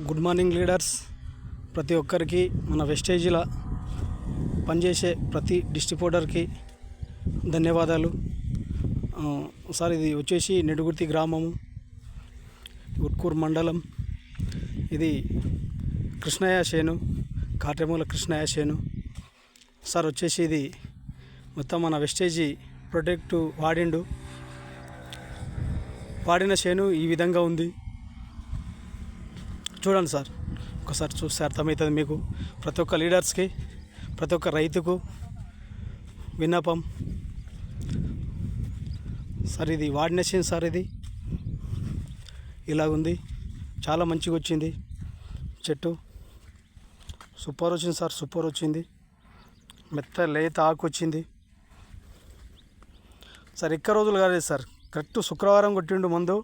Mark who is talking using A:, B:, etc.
A: Good morning leaders. ప్రతి ఒక్కరికి మన వెస్టేజీల పనిచేసే ప్రతి డిస్ట్రిబ్యూటర్కి ధన్యవాదాలు. సార్ ఇది వచ్చేసి నెడుగుర్తి గ్రామము, ఉట్కూరు మండలం. ఇది కృష్ణయ్య చేను, కాట్రేమూల కృష్ణయ్య చేను. సార్ వచ్చేసి ఇది మొత్తం మన వెస్టేజీ ప్రొటెక్ట్ వాడిన చేను ఈ విధంగా ఉంది. చూడండి సార్, ఒకసారి చూస్తే అర్థమవుతుంది మీకు. ప్రతి ఒక్క లీడర్స్కి, ప్రతి ఒక్క రైతుకు విన్నపం. సార్ ఇది వాడిన చేను సార్, ఇది ఇలాగుంది. చాలా మంచిగా వచ్చింది చెట్టు, సూపర్ వచ్చింది సార్, సూపర్ వచ్చింది. మెత్త లేత ఆకు వచ్చింది సార్. ఎక్కువ రోజులు కాలేదు సార్, కరెక్ట్ శుక్రవారం కొట్టిండు మందు.